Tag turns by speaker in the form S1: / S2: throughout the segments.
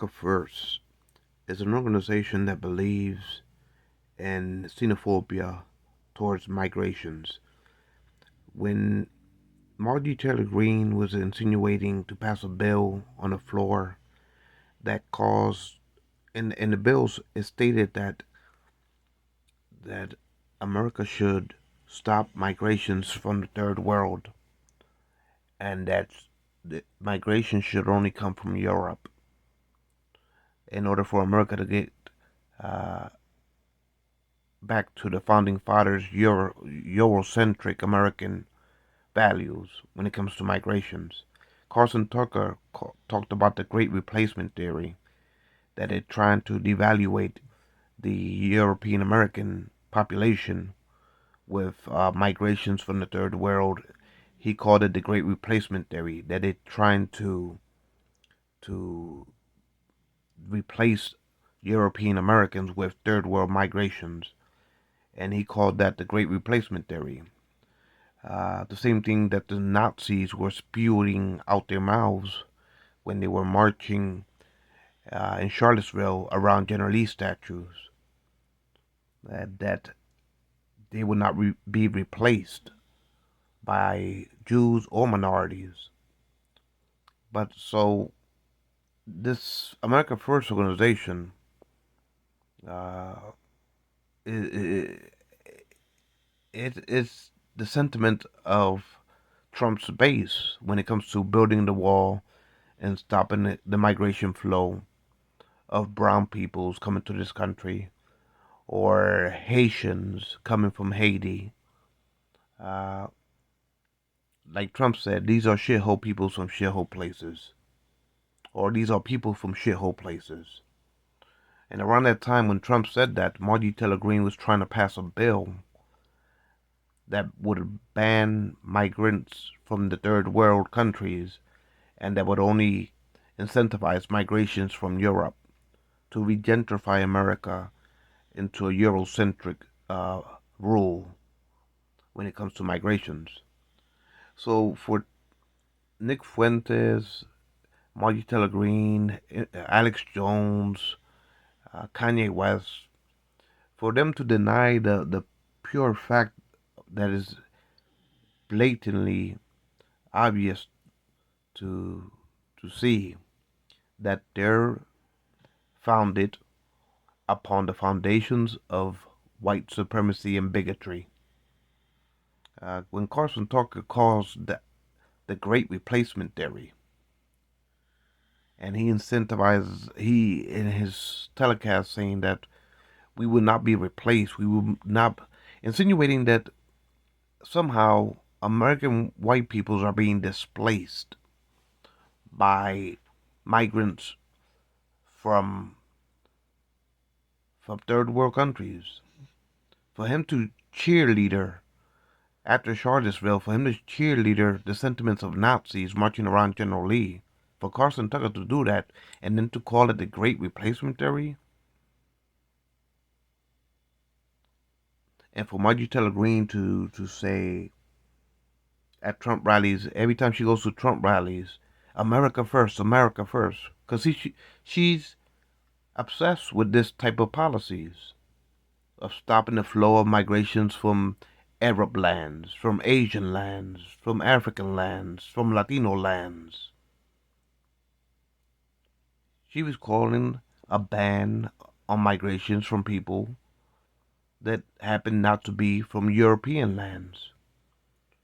S1: America First is an organization that believes in xenophobia towards migrations. When Marjorie Taylor Greene was insinuating to pass a bill on the floor that caused, in the bills, it stated that America should stop migrations from the third world and that the migration should only come from Europe in order for America to get uh, back to the founding fathers' Eurocentric American values when it comes to migrations. Carson Tucker talked about the Great Replacement theory, that it trying to devaluate the European American population with migrations from the third world. He called it the Great Replacement theory, that it trying to replace European Americans with third world migrations, and he called that the Great Replacement theory. The same thing that the Nazis were spewing out their mouths when they were marching in Charlottesville around General Lee statues, that they would not be replaced by Jews or minorities. But so this America First organization, uh, it, it is the sentiment of Trump's base when it comes to building the wall and stopping the migration flow of brown peoples coming to this country or Haitians coming from Haiti. Uh, like Trump said, these are shithole peoples from shithole places, or these are people from shithole places. And around that time when Trump said that, Marjorie Taylor Greene was trying to pass a bill that would ban migrants from the third world countries and that would only incentivize migrations from Europe to regentrify America into a Eurocentric uh, rule when it comes to migrations. So for Nick Fuentes, Margie Taylor Greene, Alex Jones, Kanye West, for them to deny the pure fact that is blatantly obvious to see that they're founded upon the foundations of white supremacy and bigotry. When Carson Tucker calls the Great Replacement theory, and he incentivizes he in his telecast saying that we will not be replaced, we will not, insinuating that somehow American white peoples are being displaced by migrants from third world countries. For him to cheerleader after Charlottesville, for him to cheerleader the sentiments of Nazis marching around General Lee, for Carson Tucker to do that and then to call it the Great Replacement theory, and for Marjorie Taylor Greene to say at Trump rallies, every time she goes to Trump rallies, America first, because she's obsessed with this type of policies of stopping the flow of migrations from Arab lands, from Asian lands, from African lands, from Latino lands. She was calling a ban on migrations from people that happen not to be from European lands.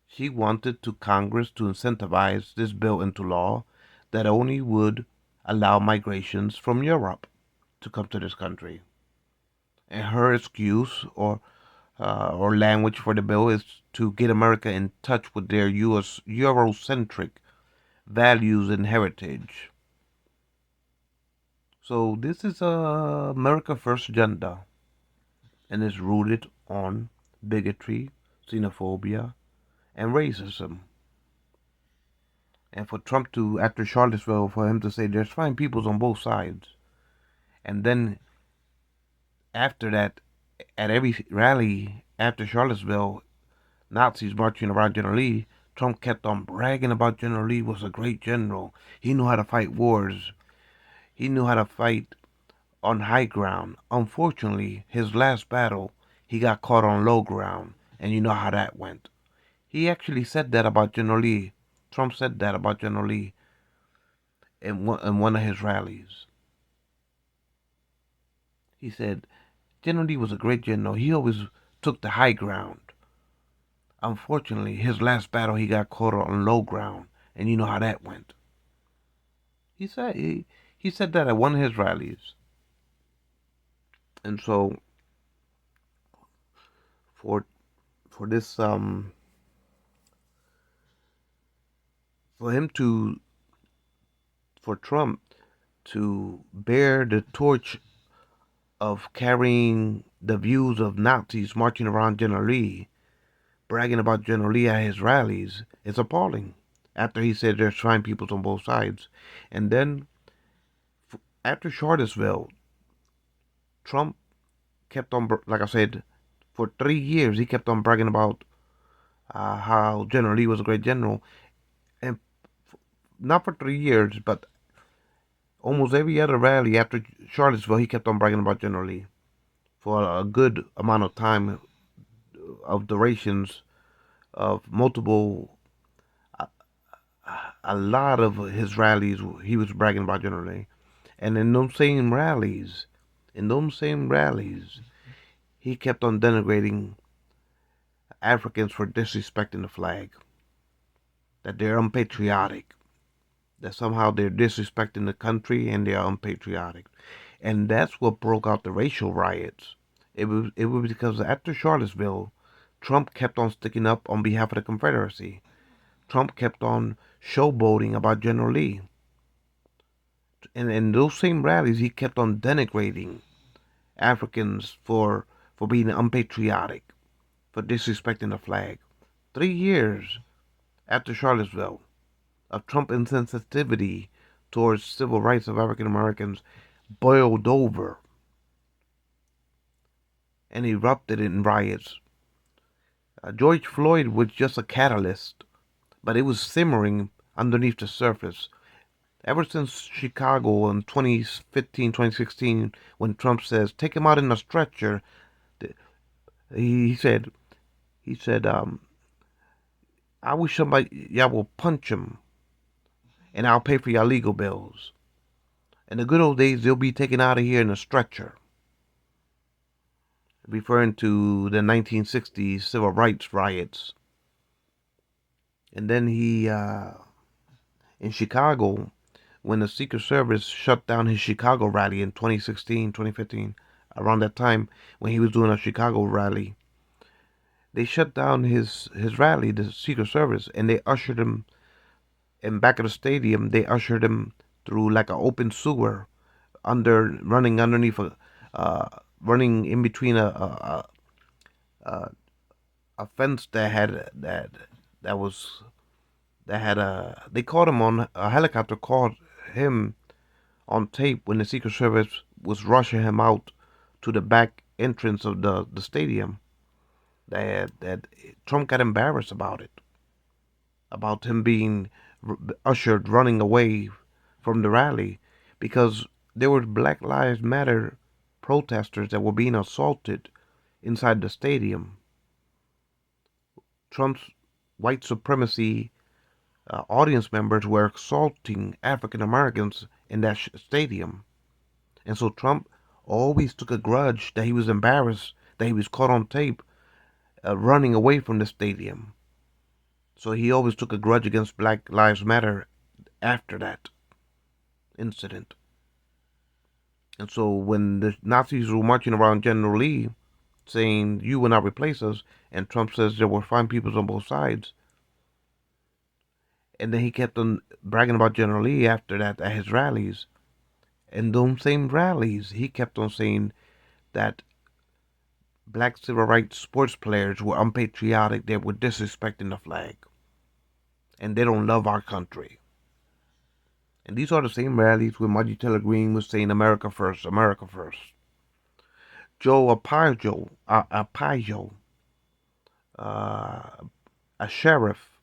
S1: She wanted to Congress to incentivize this bill into law that only would allow migrations from Europe to come to this country. And her excuse or language for the bill is to get America in touch with their US Eurocentric values and heritage. So this is a America First agenda, and is rooted on bigotry, xenophobia, and racism. And for Trump to, after Charlottesville, for him to say there's fine peoples on both sides, and then after that, at every rally after Charlottesville, Nazis marching around General Lee, Trump kept on bragging about General Lee was a great general. He knew how to fight wars. He knew how to fight on high ground. Unfortunately, his last battle, he got caught on low ground, and you know how that went. He actually said that about General Lee. Trump said that about General Lee in one of his rallies. He said General Lee was a great general. He always took the high ground. Unfortunately, his last battle, he got caught on low ground, and you know how that went. He said that at one of his rallies, and so for for this for him to for Trump to bear the torch of carrying the views of Nazis marching around General Lee, bragging about General Lee at his rallies, is appalling. After he said there's fine peoples on both sides, and then after Charlottesville, Trump kept on, like I said, for 3 years he kept on bragging about how General Lee was a great general, and not for 3 years, but almost every other rally after Charlottesville, he kept on bragging about General Lee for a good amount of time of durations of multiple, a lot of his rallies. He was bragging about General Lee, and in those same rallies, he kept on denigrating Africans for disrespecting the flag, that they're unpatriotic, that somehow they're disrespecting the country and they're unpatriotic. And that's what broke out the racial riots. It was because after Charlottesville, Trump kept on sticking up on behalf of the Confederacy. Trump kept on showboating about General Lee. And in those same rallies, he kept on denigrating Africans for being unpatriotic, for disrespecting the flag. 3 years after Charlottesville, of Trump insensitivity towards civil rights of African Americans boiled over and erupted in riots. George Floyd was just a catalyst, but it was simmering underneath the surface. Ever since Chicago in 2015, 2016, when Trump says, take him out in a stretcher, he said, he said, I wish somebody, y'all will punch him and I'll pay for your legal bills. In the good old days, they'll be taken out of here in a stretcher, referring to the 1960s civil rights riots. And then in Chicago, when the Secret Service shut down his Chicago rally in 2016, 2015, around that time when he was doing a Chicago rally, they shut down his rally, the Secret Service, and they ushered him in back of the stadium. They ushered him through like an open sewer, running underneath running in between a fence that was that had a. They caught him on a helicopter. Caught him on tape when the Secret Service was rushing him out to the back entrance of the stadium. That Trump got embarrassed about him being ushered running away from the rally, because there were Black Lives Matter protesters that were being assaulted inside the stadium. Trump's white supremacy audience members were assaulting African Americans in that stadium. And so Trump always took a grudge that he was embarrassed that he was caught on tape running away from the stadium. So he always took a grudge against Black Lives Matter after that incident. And so when the Nazis were marching around General Lee saying, you will not replace us, and Trump says there were fine people on both sides, and then he kept on bragging about General Lee after that at his rallies. In those same rallies, he kept on saying that black civil rights sports players were unpatriotic, they were disrespecting the flag, and they don't love our country. And these are the same rallies where Marjorie Taylor Greene was saying America first, America first. Joe Arpaio, uh, a sheriff,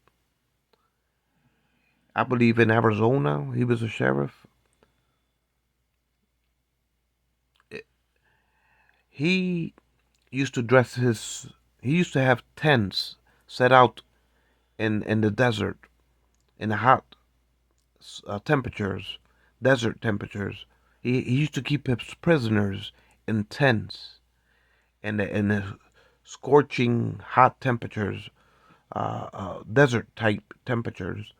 S1: I believe in Arizona, he was a sheriff. He used to dress his. He used to have tents set out in the desert, in the hot temperatures, desert temperatures. He used to keep his prisoners in tents in the scorching hot temperatures, desert type temperatures,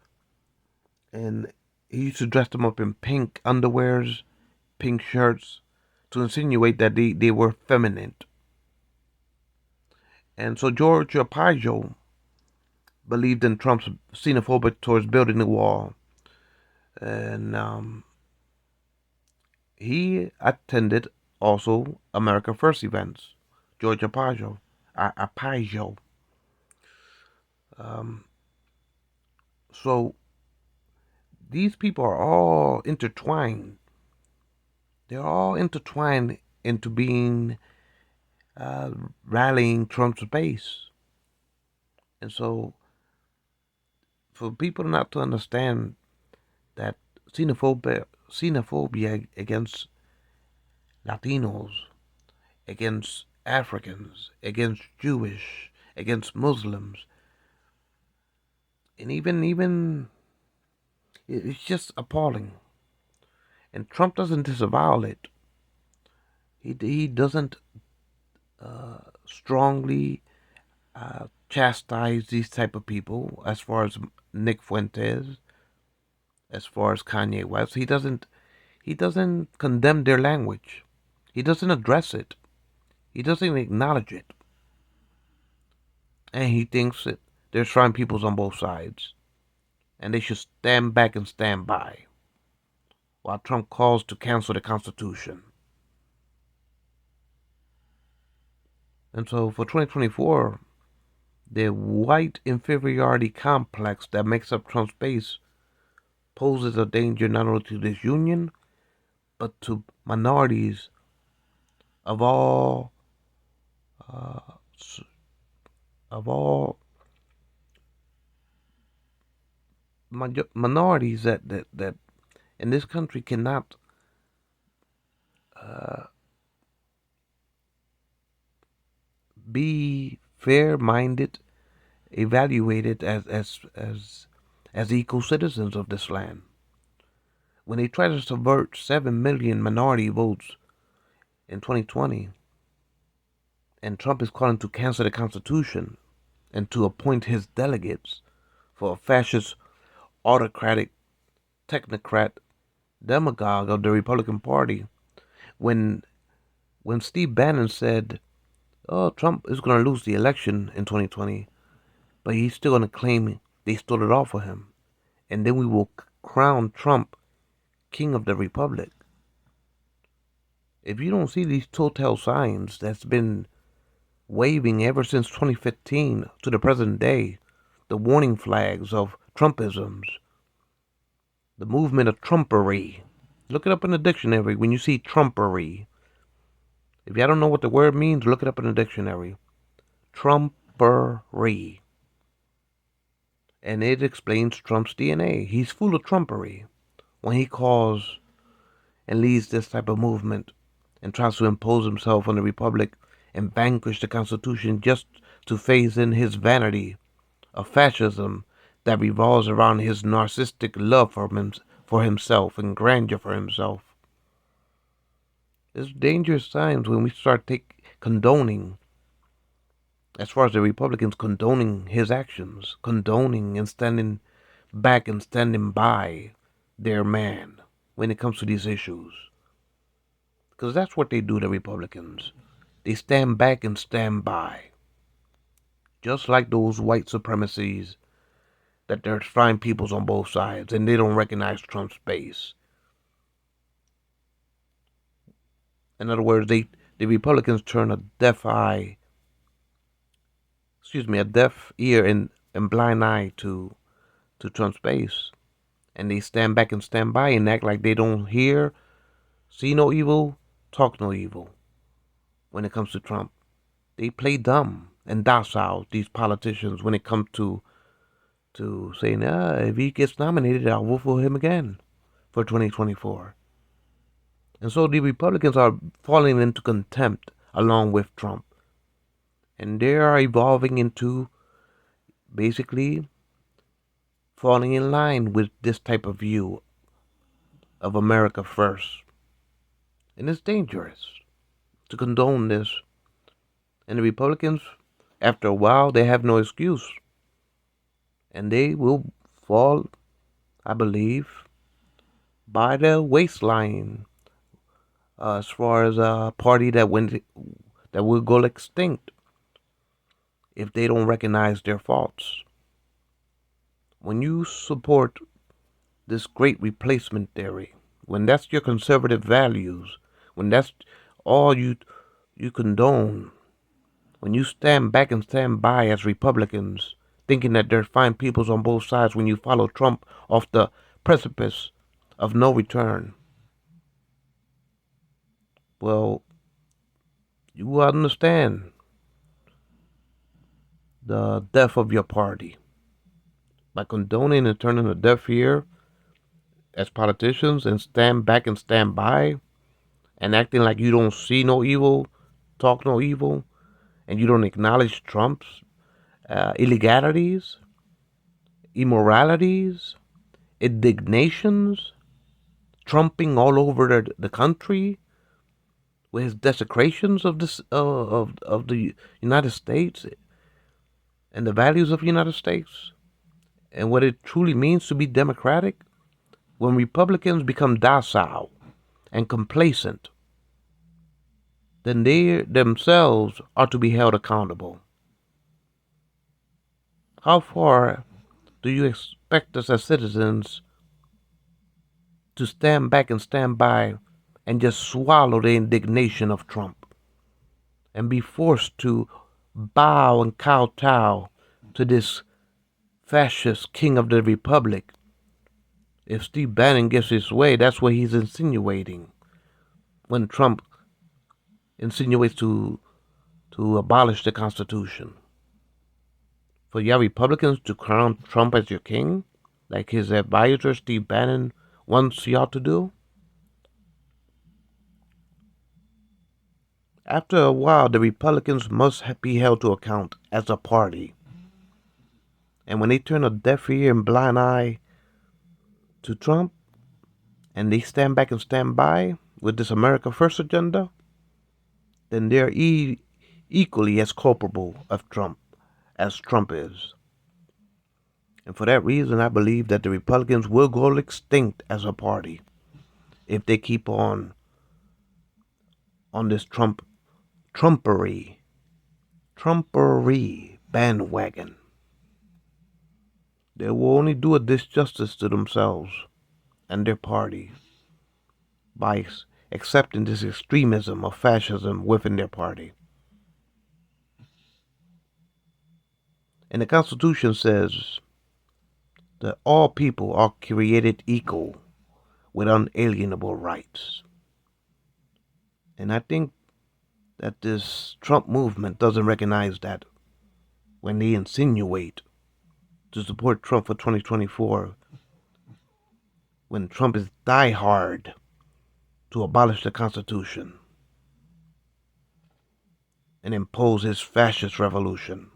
S1: and he used to dress them up in pink underwears, pink shirts, to insinuate that they were feminine. And so George Arpaio believed in Trump's xenophobic towards building the wall, and he attended also America First events. George Arpaio, Arpaio. Um, so these people are all intertwined. They're all intertwined into being uh, rallying Trump's base. And so, for people not to understand that xenophobia against Latinos, against Africans, against Jewish, against Muslims, and even it's just appalling. And Trump doesn't disavow it. He doesn't strongly chastise these type of people. As far as Nick Fuentes, as far as Kanye West, he doesn't condemn their language. He doesn't address it. He doesn't acknowledge it. And he thinks that there's fine peoples on both sides, and they should stand back and stand by while Trump calls to cancel the Constitution. And so for 2024, the white inferiority complex that makes up Trump's base poses a danger not only to this union, but to minorities of all uh, of all minorities that in this country cannot uh, be fair-minded, evaluated as equal citizens of this land. When they try to subvert 7 million minority votes in 2020, and Trump is calling to cancel the Constitution and to appoint his delegates for a fascist, autocratic, technocrat demagogue of the Republican Party, when Steve Bannon said, "Oh, Trump is going to lose the election in 2020, but he's still going to claim they stole it all for him, and then we will crown Trump king of the republic." If you don't see these telltale signs that's been waving ever since 2015 to the present day, the warning flags of Trumpisms, the movement of Trumpery. Look it up in the dictionary when you see Trumpery. If you don't know what the word means, look it up in the dictionary. Trumpery. And it explains Trump's DNA. He's full of trumpery when he calls and leads this type of movement and tries to impose himself on the Republic and vanquish the Constitution just to phase in his vanity of fascism that revolves around his narcissistic love for himself and grandeur for himself. It's dangerous times when we start condoning, as far as the Republicans condoning his actions, condoning and standing back and standing by their man when it comes to these issues. Because that's what they do, the Republicans. They stand back and stand by. Just like those white supremacies that there's fine peoples on both sides and they don't recognize Trump's base. In other words, the Republicans turn a deaf ear and blind eye to Trump's base. And they stand back and stand by and act like they don't hear, see no evil, talk no evil when it comes to Trump. They play dumb and docile, these politicians, when it comes to saying, if he gets nominated, I'll vote for him again for 2024. And so the Republicans are falling into contempt along with Trump. And they are evolving into basically falling in line with this type of view of America first. And it's dangerous to condone this. And the Republicans, after a while, they have no excuse. And they will fall, I believe, by the waistline as far as a party that will go extinct if they don't recognize their faults. When you support this great replacement theory, when that's your conservative values, when that's all you condone, when you stand back and stand by as Republicans, thinking that there's fine peoples on both sides, when you follow Trump off the precipice of no return, well, you will understand the death of your party. By condoning and turning a deaf ear as politicians and stand back and stand by and acting like you don't see no evil, talk no evil, and you don't acknowledge Trump's illegalities, immoralities, indignations, trumping all over the country with his desecrations of this of the United States and the values of the United States and what it truly means to be democratic. When Republicans become docile and complacent, then they themselves are to be held accountable. How far do you expect us as citizens to stand back and stand by and just swallow the indignation of Trump and be forced to bow and kowtow to this fascist king of the republic? If Steve Bannon gets his way, that's what he's insinuating. When Trump insinuates to abolish the Constitution. For y'all Republicans to crown Trump as your king, like his advisor Steve Bannon wants y'all to do? After a while, the Republicans must be held to account as a party. And when they turn a deaf ear and blind eye to Trump, and they stand back and stand by with this America First agenda, then they're equally as culpable of Trump as Trump is. And for that reason, I believe that the Republicans will go extinct as a party if they keep on this Trumpery bandwagon. They will only do a disjustice to themselves and their party by accepting this extremism of fascism within their party. And the Constitution says that all people are created equal with unalienable rights. And I think that this Trump movement doesn't recognize that when they insinuate to support Trump for 2024, when Trump is diehard to abolish the Constitution and impose his fascist revolution.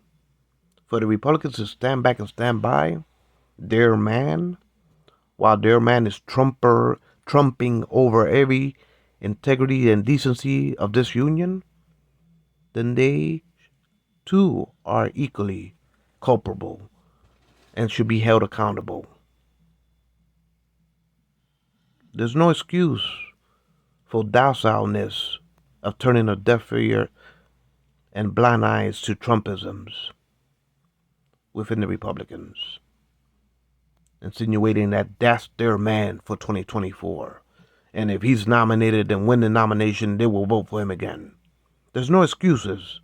S1: For the Republicans to stand back and stand by their man, while their man is trumping over every integrity and decency of this union, then they too are equally culpable and should be held accountable. There's no excuse for docileness of turning a deaf ear and blind eyes to Trumpisms within the Republicans, insinuating that that's their man for 2024. And if he's nominated and win the nomination, they will vote for him again. There's no excuses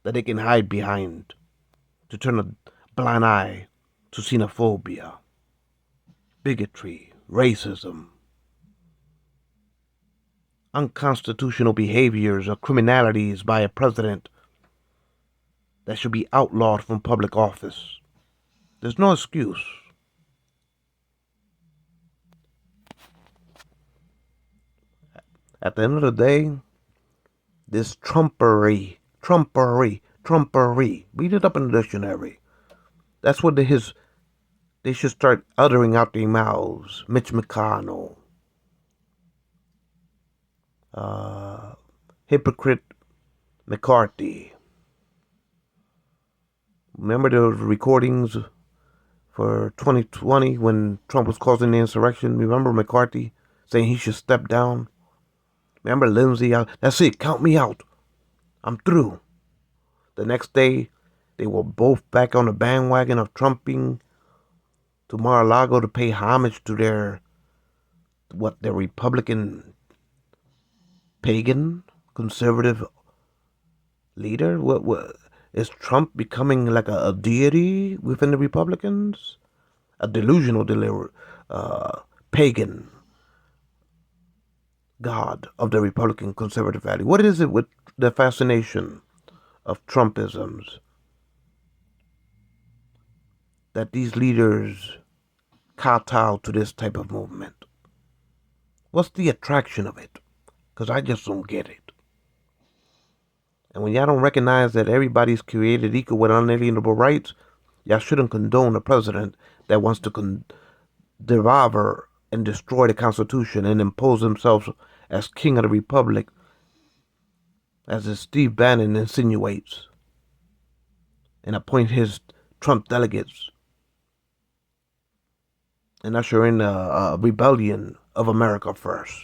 S1: that they can hide behind to turn a blind eye to xenophobia, bigotry, racism, unconstitutional behaviors or criminalities by a president that should be outlawed from public office. There's no excuse. At the end of the day, This Trumpery. Read it up in the dictionary. That's what they should start uttering out their mouths. Mitch McConnell, uh, hypocrite McCarthy. Remember those recordings for 2020 when Trump was causing the insurrection? Remember McCarthy saying he should step down? Remember Lindsey? That's it. Count me out. I'm through. The next day, they were both back on the bandwagon of Trumping to Mar-a-Lago to pay homage to their Republican pagan conservative leader. What is Trump becoming like a deity within the Republicans? A delusional pagan god of the Republican conservative value. What is it with the fascination of Trumpisms that these leaders kowtow to this type of movement? What's the attraction of it? Because I just don't get it. And when y'all don't recognize that everybody's created equal with unalienable rights, y'all shouldn't condone a president that wants to devour and destroy the Constitution and impose himself as king of the republic, as Steve Bannon insinuates, and appoint his Trump delegates and usher in a rebellion of America first.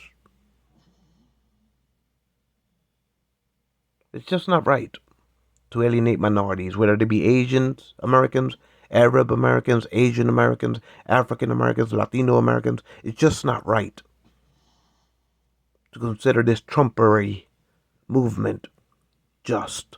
S1: It's just not right to alienate minorities, whether they be Asians Americans, Arab Americans, Asian Americans, African Americans, Latino Americans. It's just not right to consider this Trumpery movement just.